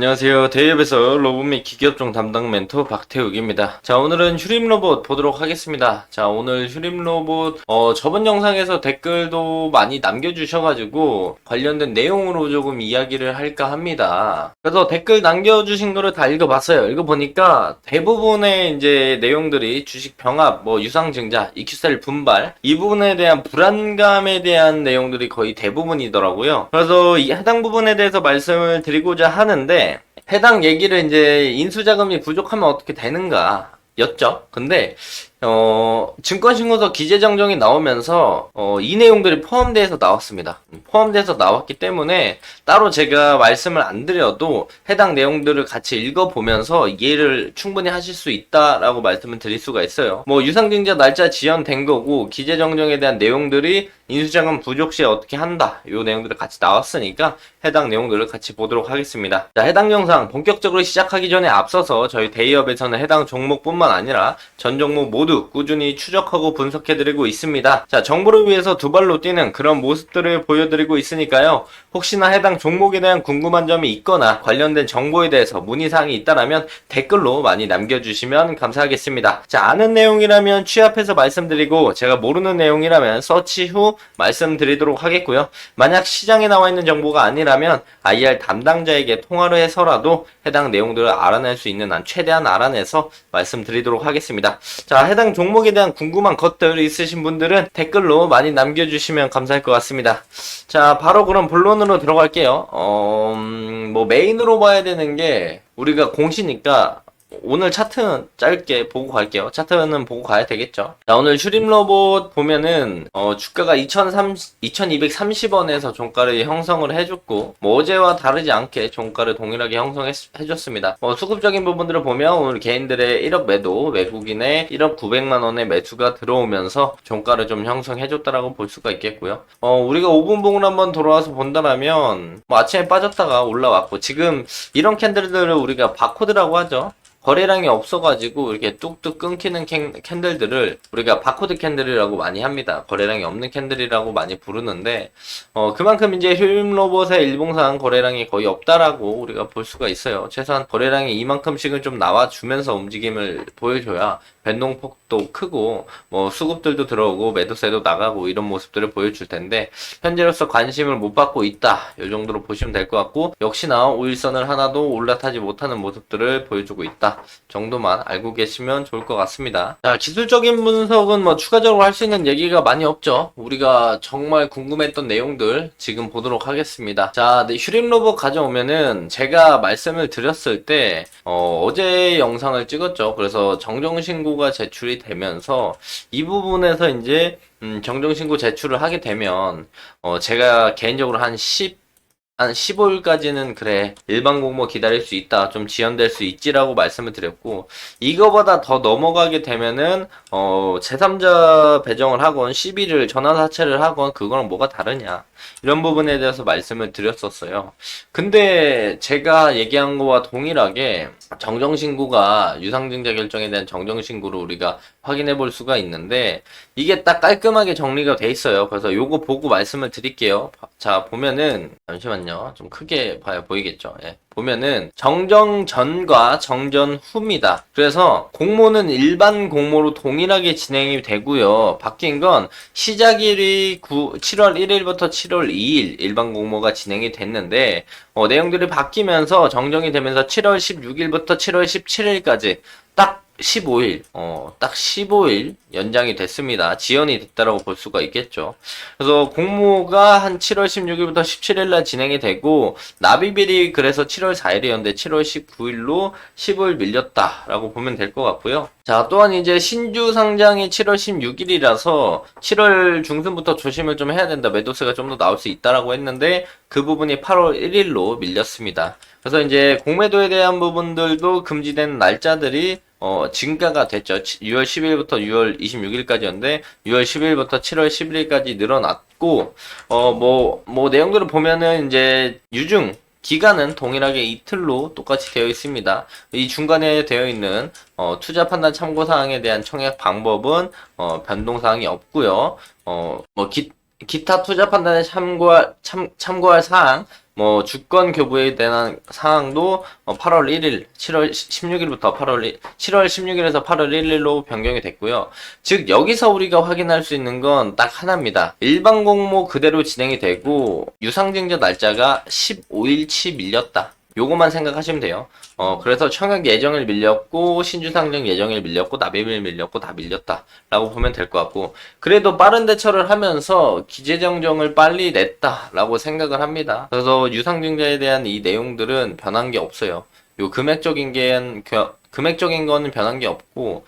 안녕하세요. 대기업에서 로봇 및 기계업종 담당 멘토 박태욱입니다. 자, 오늘은 휴림 로봇 보도록 하겠습니다. 자, 오늘 휴림 로봇, 저번 영상에서 댓글도 많이 남겨주셔가지고 관련된 내용으로 조금 이야기를 할까 합니다. 그래서 댓글 남겨주신 거를 다 읽어봤어요. 읽어보니까 대부분의 이제 내용들이 주식 병합, 유상증자, EQ셀 분발, 이 부분에 대한 불안감에 대한 내용들이 거의 대부분이더라고요. 그래서 이 해당 부분에 대해서 말씀을 드리고자 하는데, 해당 얘기를 이제 인수자금이 부족하면 어떻게 되는가 였죠. 근데 증권신고서 기재정정이 나오면서 이 내용들이 포함돼서 나왔습니다. 포함돼서 나왔기 때문에 따로 제가 말씀을 안 드려도 해당 내용들을 같이 읽어보면서 이해를 충분히 하실 수 있다라고 말씀을 드릴 수가 있어요. 유상증자 날짜 지연된 거고 기재정정에 대한 내용들이 인수자금 부족 시에 어떻게 한다, 이 내용들을 같이 나왔으니까 해당 내용들을 같이 보도록 하겠습니다. 자, 해당 영상 본격적으로 시작하기 전에 앞서서 저희 대기업에서는 해당 종목뿐만 아니라 전 종목 모두 꾸준히 추적하고 분석해드리고 있습니다. 자, 정보를 위해서 두 발로 뛰는 그런 모습들을 보여드리고 있으니까요. 혹시나 해당 종목에 대한 궁금한 점이 있거나 관련된 정보에 대해서 문의사항이 있다라면 댓글로 많이 남겨주시면 감사하겠습니다. 자, 아는 내용이라면 취합해서 말씀드리고 제가 모르는 내용이라면 서치 후 말씀드리도록 하겠고요. 만약 시장에 나와 있는 정보가 아니라면 IR 담당자에게 통화를 해서라도 해당 내용들을 알아낼 수 있는 한 최대한 알아내서 말씀드리도록 하겠습니다. 자, 해당 종목에 대한 궁금한 것들 있으신 분들은 댓글로 많이 남겨주시면 감사할 것 같습니다. 자, 바로 그럼 본론으로 들어갈게요. 메인으로 봐야 되는 게 우리가 공시니까 오늘 차트는 짧게 보고 갈게요. 차트는 보고 가야 되겠죠. 자, 오늘 슈림 로봇 보면은 주가가 2230원에서 종가를 형성을 해줬고 어제와 다르지 않게 종가를 동일하게 형성해줬습니다. 수급적인 부분들을 보면 오늘 개인들의 1억 매도, 외국인의 1억 900만원의 매수가 들어오면서 종가를 좀 형성해줬다라고 볼 수가 있겠고요. 우리가 5분봉을 한번 돌아와서 본다면 아침에 빠졌다가 올라왔고, 지금 이런 캔들들을 우리가 바코드라고 하죠. 거래량이 없어가지고 이렇게 뚝뚝 끊기는 캔들들을 우리가 바코드 캔들이라고 많이 합니다. 거래량이 없는 캔들이라고 많이 부르는데 그만큼 이제 휴림 로봇의 일봉상 거래량이 거의 없다라고 우리가 볼 수가 있어요. 최소한 거래량이 이만큼씩은 좀 나와주면서 움직임을 보여줘야 변동폭도 크고 수급들도 들어오고 매도세도 나가고 이런 모습들을 보여줄 텐데, 현재로서 관심을 못 받고 있다, 이 정도로 보시면 될 것 같고, 역시나 5일선을 하나도 올라타지 못하는 모습들을 보여주고 있다 정도만 알고 계시면 좋을 것 같습니다. 자, 기술적인 분석은 추가적으로 할 수 있는 얘기가 많이 없죠. 우리가 정말 궁금했던 내용들 지금 보도록 하겠습니다. 자, 휴림 로봇 가져오면은 제가 말씀을 드렸을 때 어제 영상을 찍었죠. 그래서 정정신고가 제출이 되면서 이 부분에서 이제 정정신고 제출을 하게 되면 제가 개인적으로 한 15일까지는 그래, 일반 공모 기다릴 수 있다, 좀 지연될 수 있지라고 말씀을 드렸고, 이거보다 더 넘어가게 되면은 제3자 배정을 하건 시비를 전환 사채를 하건 그거랑 뭐가 다르냐, 이런 부분에 대해서 말씀을 드렸었어요. 근데 제가 얘기한 거와 동일하게 정정신고가 유상증자 결정에 대한 정정신고를 우리가 확인해 볼 수가 있는데, 이게 딱 깔끔하게 정리가 돼 있어요. 그래서 요거 보고 말씀을 드릴게요. 자, 보면은 잠시만요, 좀 크게 봐야 보이겠죠. 예. 보면은 정정 전과 정전 후입니다. 그래서 공모는 일반 공모로 동일하게 진행이 되고요. 바뀐 건 시작일이 7월 1일부터 7월 2일 일반 공모가 진행이 됐는데, 내용들이 바뀌면서 정정이 되면서 7월 16일부터 7월 17일까지 딱 15일, 딱 15일 연장이 됐습니다. 지연이 됐다라고 볼 수가 있겠죠. 그래서 공모가 한 7월 16일부터 17일날 진행이 되고, 납입일이 그래서 7월 4일이었는데 7월 19일로 15일 밀렸다라고 보면 될 것 같고요. 자, 또한 이제 신주 상장이 7월 16일이라서 7월 중순부터 조심을 좀 해야 된다, 매도세가 좀 더 나올 수 있다라고 했는데 그 부분이 8월 1일로 밀렸습니다. 그래서 이제 공매도에 대한 부분들도 금지된 날짜들이 증가가 됐죠. 6월 10일부터 6월 26일까지였는데 6월 10일부터 7월 11일까지 늘어났고, 내용들을 보면은 이제 유증 기간은 동일하게 이틀로 똑같이 되어 있습니다. 이 중간에 되어 있는 투자 판단 참고 사항에 대한 청약 방법은 변동 사항이 없고요. 기타 투자 판단에 참고할 사항, 뭐 주권 교부에 대한 사항도 8월 1일, 7월 16일부터 7월 16일에서 8월 1일로 변경이 됐고요. 즉 여기서 우리가 확인할 수 있는 건 딱 하나입니다. 일반 공모 그대로 진행이 되고 유상증자 날짜가 15일치 밀렸다. 요거만 생각하시면 돼요. 그래서 청약 예정일 밀렸고, 신주상증 예정일 밀렸고, 납입일 밀렸고, 다 밀렸다. 라고 보면 될 것 같고, 그래도 빠른 대처를 하면서 기재정정을 빨리 냈다. 라고 생각을 합니다. 그래서 유상증자에 대한 이 내용들은 변한 게 없어요. 요 금액적인 거는 변한 게 없고,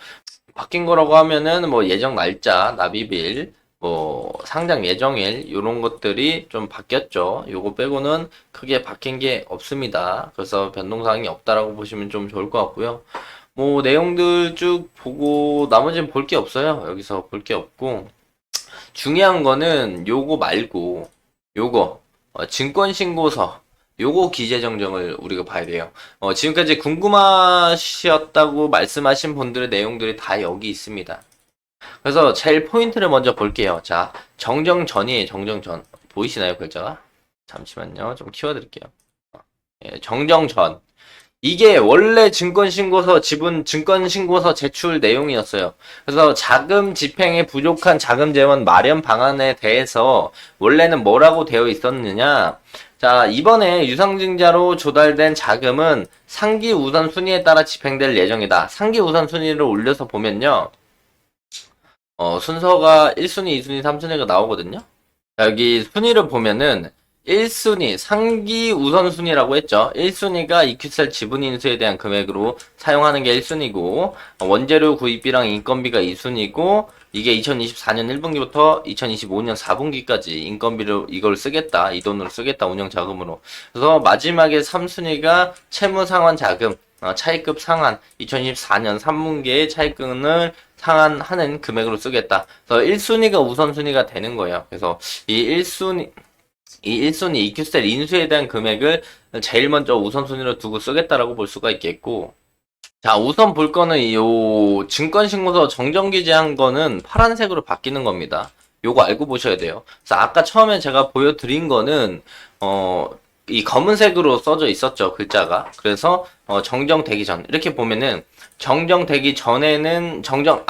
바뀐 거라고 하면은 뭐 예정 날짜, 납입일, 뭐 상장 예정일 요런 것들이 좀 바뀌었죠. 요거 빼고는 크게 바뀐 게 없습니다. 그래서 변동사항이 없다라고 보시면 좀 좋을 것 같고요. 뭐 내용들 쭉 보고 나머지는 볼 게 없어요. 여기서 볼 게 없고 중요한 거는 요거 말고 요거 증권신고서 요거 기재정정을 우리가 봐야 돼요. 지금까지 궁금하셨다고 말씀하신 분들의 내용들이 다 여기 있습니다. 그래서 제일 포인트를 먼저 볼게요. 자, 정정 전이에요. 정정 전. 보이시나요, 글자가? 잠시만요. 좀 키워드릴게요. 예, 정정 전. 이게 원래 지분 증권신고서 제출 내용이었어요. 그래서 자금 집행에 부족한 자금 재원 마련 방안에 대해서 원래는 뭐라고 되어 있었느냐. 자, 이번에 유상증자로 조달된 자금은 상기 우선순위에 따라 집행될 예정이다. 상기 우선순위를 올려서 보면요. 순서가 1순위, 2순위, 3순위가 나오거든요. 여기 순위를 보면은 1순위, 상기 우선순위라고 했죠. 1순위가 EQ셀 지분 인수에 대한 금액으로 사용하는 게 1순위고, 원재료 구입비랑 인건비가 2순위고, 이게 2024년 1분기부터 2025년 4분기까지 인건비로 이걸 쓰겠다, 이 돈으로 쓰겠다, 운영 자금으로. 그래서 마지막에 3순위가 채무 상환 자금, 차입금 상환, 2024년 3분기에 차입금을 상환하는 금액으로 쓰겠다. 그래서 1순위가 우선순위가 되는 거예요. 그래서 이 1순위 EQ셀 인수에 대한 금액을 제일 먼저 우선순위로 두고 쓰겠다라고 볼 수가 있겠고, 자, 우선 볼 거는 요 증권신고서 정정기재한 거는 파란색으로 바뀌는 겁니다. 요거 알고 보셔야 돼요. 그래서 아까 처음에 제가 보여드린 거는 이 검은색으로 써져 있었죠, 글자가. 그래서 정정되기 전 이렇게 보면은 정정되기 전에는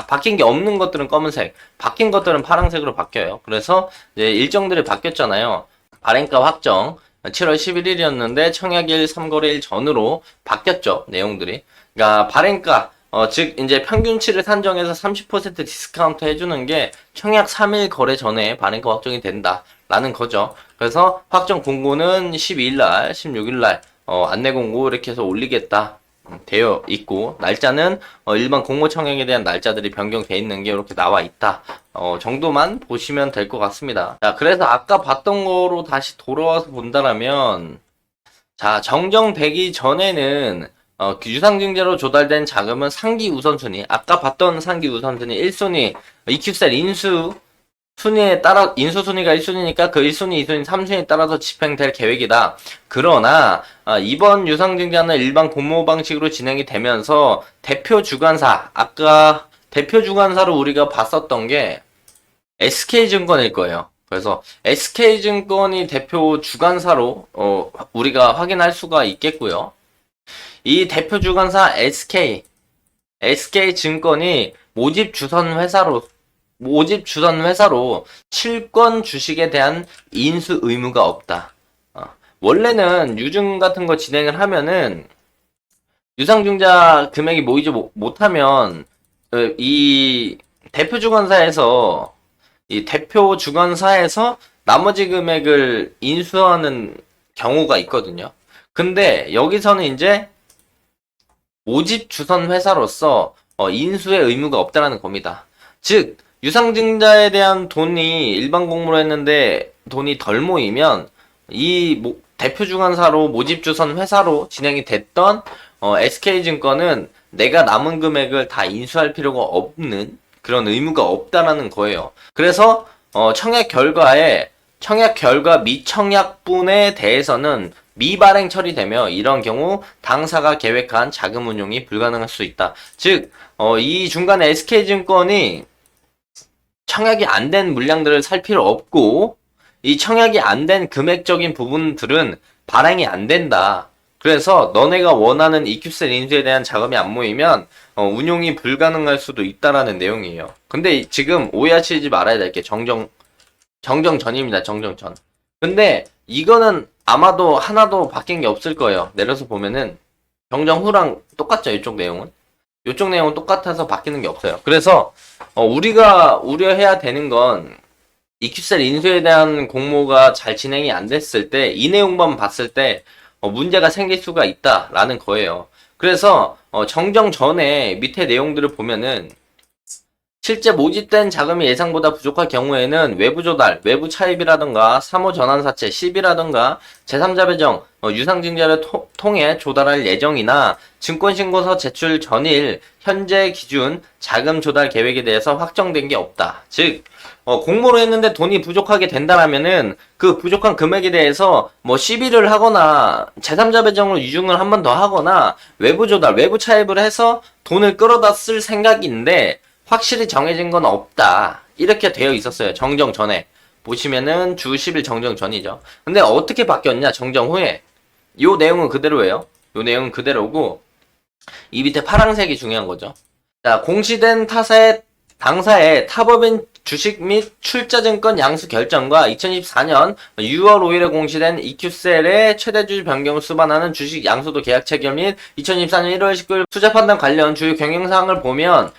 바뀐 게 없는 것들은 검은색, 바뀐 것들은 파란색으로 바뀌어요. 그래서 이제 일정들이 바뀌었잖아요. 발행가 확정 7월 11일이었는데 청약일 3거래일 전으로 바뀌었죠, 내용들이. 그러니까 발행가 즉 이제 평균치를 산정해서 30% 디스카운트 해주는 게 청약 3일 거래 전에 발행가 확정이 된다라는 거죠. 그래서 확정 공고는 12일날, 16일날 안내 공고 이렇게 해서 올리겠다 되어 있고, 날짜는 일반 공모 청약에 대한 날짜들이 변경되어 있는 게 이렇게 나와 있다 정도만 보시면 될 것 같습니다. 자, 그래서 아까 봤던 거로 다시 돌아와서 본다라면, 자, 정정되기 전에는 유상증자로 조달된 자금은 상기 우선순위, 아까 봤던 상기 우선순위 1순위 EQ셀 인수 순위에 따라, 인수 순위가 1순위니까 그 1순위, 2순위, 3순위에 따라서 집행될 계획이다. 그러나 이번 유상증자는 일반 공모 방식으로 진행이 되면서 대표 주관사, 아까 대표 주관사로 우리가 봤었던 게 SK증권일 거예요. 그래서 SK증권이 대표 주관사로 우리가 확인할 수가 있겠고요. 이 대표 주관사 SK증권이 모집 주선 회사로 실권 주식에 대한 인수 의무가 없다. 원래는 유증 같은 거 진행을 하면은 유상증자 금액이 모이지 못하면 이 대표 주관사에서 나머지 금액을 인수하는 경우가 있거든요. 근데 여기서는 이제 모집 주선 회사로서 인수의 의무가 없다라는 겁니다. 즉 유상증자에 대한 돈이 일반 공모로 했는데 돈이 덜 모이면 이 대표 주관사로 모집 주선 회사로 진행이 됐던 SK증권은 내가 남은 금액을 다 인수할 필요가 없는 그런 의무가 없다라는 거예요. 그래서 청약 결과 미청약분에 대해서는 미발행 처리되며 이런 경우 당사가 계획한 자금 운용이 불가능할 수 있다. 즉 이 중간에 SK증권이 청약이 안 된 물량들을 살 필요 없고, 이 청약이 안 된 금액적인 부분들은 발행이 안 된다. 그래서 너네가 원하는 EQ셀 인수에 대한 자금이 안 모이면 운용이 불가능할 수도 있다라는 내용이에요. 근데 지금 오해하시지 말아야 될 게 정정전입니다. 정정전. 근데 이거는 아마도 하나도 바뀐 게 없을 거예요. 내려서 보면은 정정 후랑 똑같죠. 이쪽 내용은. 이쪽 내용은 똑같아서 바뀌는 게 없어요. 그래서 우리가 우려해야 되는 건 EQ셀 인수에 대한 공모가 잘 진행이 안 됐을 때 이 내용만 봤을 때 문제가 생길 수가 있다라는 거예요. 그래서 정정 전에 밑에 내용들을 보면은 실제 모집된 자금이 예상보다 부족할 경우에는 외부 조달, 외부 차입이라든가 사무 전환 사채, 시비라든가 제3자 배정, 유상증자를 통해 조달할 예정이나 증권신고서 제출 전일 현재 기준 자금 조달 계획에 대해서 확정된 게 없다. 즉 공모를 했는데 돈이 부족하게 된다라면은 그 부족한 금액에 대해서 뭐 시비를 하거나 제3자 배정으로 유증을 한 번 더 하거나 외부 조달, 외부 차입을 해서 돈을 끌어다 쓸 생각인데 확실히 정해진 건 없다. 이렇게 되어 있었어요. 정정 전에. 보시면은 주 10일 정정 전이죠. 근데 어떻게 바뀌었냐? 정정 후에. 요 내용은 그대로예요. 요 내용은 그대로고 이 밑에 파란색이 중요한 거죠. 자, 공시된 당사의 타법인 주식 및 출자증권 양수 결정과 2024년 6월 5일에 공시된 EQ셀의 최대주 변경을 수반하는 주식 양수도 계약 체결 및 2024년 1월 19일 투자 판단 관련 주요 경영사항을 보면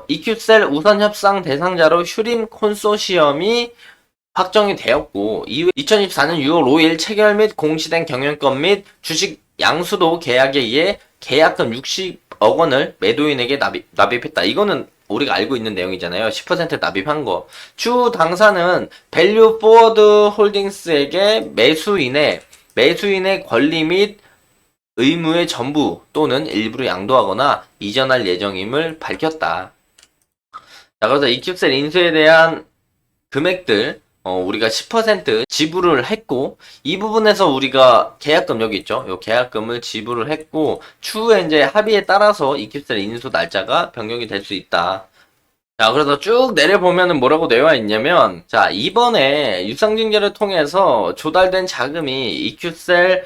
EQ셀 우선 협상 대상자로 휴림 콘소시엄이 확정이 되었고, 이후 2024년 6월 5일 체결 및 공시된 경영권 및 주식 양수도 계약에 의해 계약금 60억 원을 매도인에게 납입했다. 이거는 우리가 알고 있는 내용이잖아요. 10% 납입한 거. 주 당사는 밸류 포워드 홀딩스에게 매수인의 권리 및 의무의 전부 또는 일부를 양도하거나 이전할 예정임을 밝혔다. 자, 그래서 EQ셀 인수에 대한 금액들 우리가 10% 지불을 했고, 이 부분에서 우리가 계약금 여기 있죠. 요 계약금을 지불을 했고, 추후에 이제 합의에 따라서 EQ셀 인수 날짜가 변경이 될 수 있다. 자, 그래서 쭉 내려보면은 뭐라고 되어 있냐면, 자, 이번에 유상증자를 통해서 조달된 자금이 EQ셀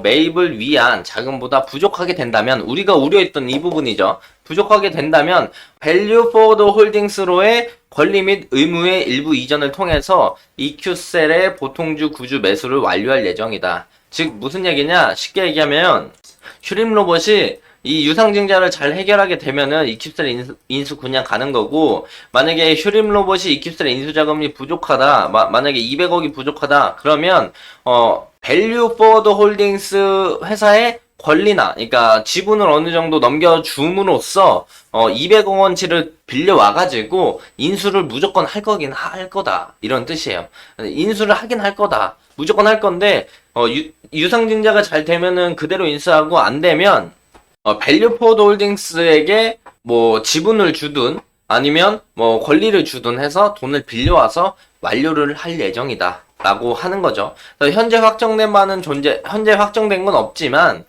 매입을 위한 자금보다 부족하게 된다면, 우리가 우려했던 이 부분이죠. 부족하게 된다면 밸류 포워드 홀딩스로의 권리 및 의무의 일부 이전을 통해서 EQ셀의 보통주 구주 매수를 완료할 예정이다. 즉 무슨 얘기냐? 쉽게 얘기하면 휴림 로봇이 이 유상증자를 잘 해결하게 되면은 EQ셀 인수 그냥 가는 거고, 만약에 휴림 로봇이 EQ셀 인수 자금이 부족하다, 만약에 200억이 부족하다 그러면 밸류 포워드 홀딩스 회사의 권리나, 그러니까 지분을 어느 정도 넘겨줌으로써 200억 원치를 빌려와가지고 인수를 무조건 할 거긴 할 거다, 이런 뜻이에요. 인수를 하긴 할 거다, 무조건 할 건데 유상증자가 잘 되면은 그대로 인수하고, 안 되면 밸류 포워드 홀딩스에게 뭐 지분을 주든 아니면 뭐 권리를 주든 해서 돈을 빌려와서 완료를 할 예정이다 라고 하는 거죠. 현재 확정된 건 없지만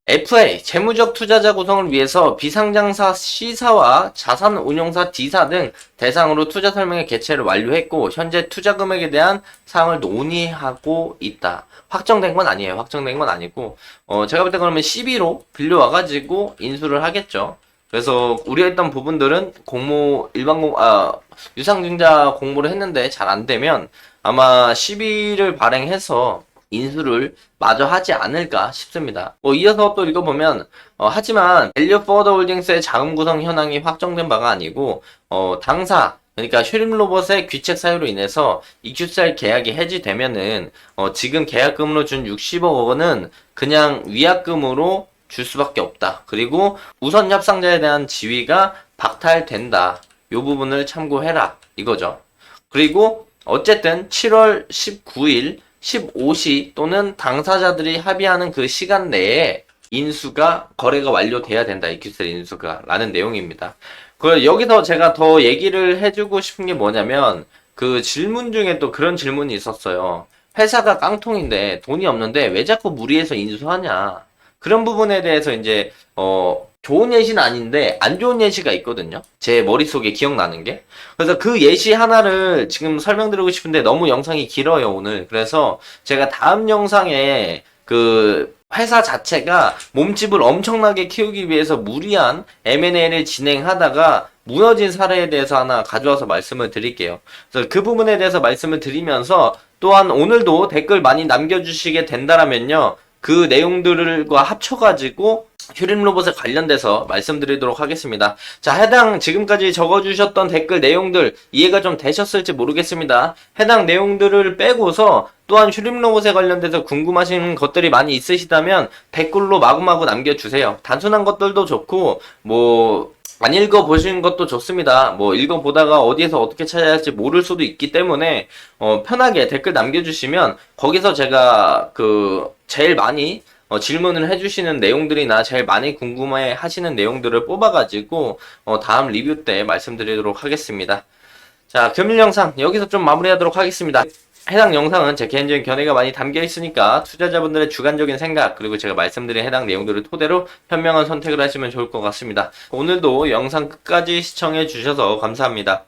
FA 재무적 투자자 구성을 위해서 비상장사 C사와 자산운용사 D사 등 대상으로 투자 설명회 개최를 완료했고, 현재 투자 금액에 대한 사항을 논의하고 있다. 확정된 건 아니에요. 확정된 건 아니고 제가 볼 때 그러면 12로 빌려와가지고 인수를 하겠죠. 그래서 우려했던 부분들은 유상증자 공모를 했는데 잘 안되면 아마 12를 발행해서 인수를 마저 하지 않을까 싶습니다. 이어서 또 읽어보면 하지만 밸류 포워드 홀딩스의 자금 구성 현황이 확정된 바가 아니고 당사, 그러니까 휴림 로봇의 귀책 사유로 인해서 EQ셀 계약이 해지되면은 지금 계약금으로 준 60억 원은 그냥 위약금으로 줄 수밖에 없다. 그리고 우선 협상자에 대한 지위가 박탈된다. 요 부분을 참고해라, 이거죠. 그리고 어쨌든 7월 19일 15시 또는 당사자들이 합의하는 그 시간 내에 거래가 완료돼야 된다. EQ셀 인수가 라는 내용입니다. 여기서 제가 더 얘기를 해주고 싶은 게 뭐냐면, 그 질문 중에 또 그런 질문이 있었어요. 회사가 깡통인데 돈이 없는데 왜 자꾸 무리해서 인수하냐. 그런 부분에 대해서 이제 좋은 예시는 아닌데 안 좋은 예시가 있거든요. 제 머릿속에 기억나는 게. 그래서 그 예시 하나를 지금 설명드리고 싶은데 너무 영상이 길어요, 오늘. 그래서 제가 다음 영상에 그 회사 자체가 몸집을 엄청나게 키우기 위해서 무리한 M&A를 진행하다가 무너진 사례에 대해서 하나 가져와서 말씀을 드릴게요. 그래서 그 부분에 대해서 말씀을 드리면서 또한 오늘도 댓글 많이 남겨주시게 된다라면요. 그 내용들과 합쳐가지고 휴림 로봇에 관련돼서 말씀드리도록 하겠습니다. 자, 해당 지금까지 적어주셨던 댓글 내용들 이해가 좀 되셨을지 모르겠습니다. 해당 내용들을 빼고서 또한 휴림 로봇에 관련돼서 궁금하신 것들이 많이 있으시다면 댓글로 마구마구 남겨주세요. 단순한 것들도 좋고 안 읽어보신 것도 좋습니다. 읽어보다가 어디에서 어떻게 찾아야 할지 모를 수도 있기 때문에, 편하게 댓글 남겨주시면, 거기서 제가, 제일 많이, 질문을 해주시는 내용들이나 제일 많이 궁금해 하시는 내용들을 뽑아가지고, 다음 리뷰 때 말씀드리도록 하겠습니다. 자, 금일 영상 여기서 좀 마무리하도록 하겠습니다. 해당 영상은 제 개인적인 견해가 많이 담겨 있으니까 투자자분들의 주관적인 생각 그리고 제가 말씀드린 해당 내용들을 토대로 현명한 선택을 하시면 좋을 것 같습니다. 오늘도 영상 끝까지 시청해 주셔서 감사합니다.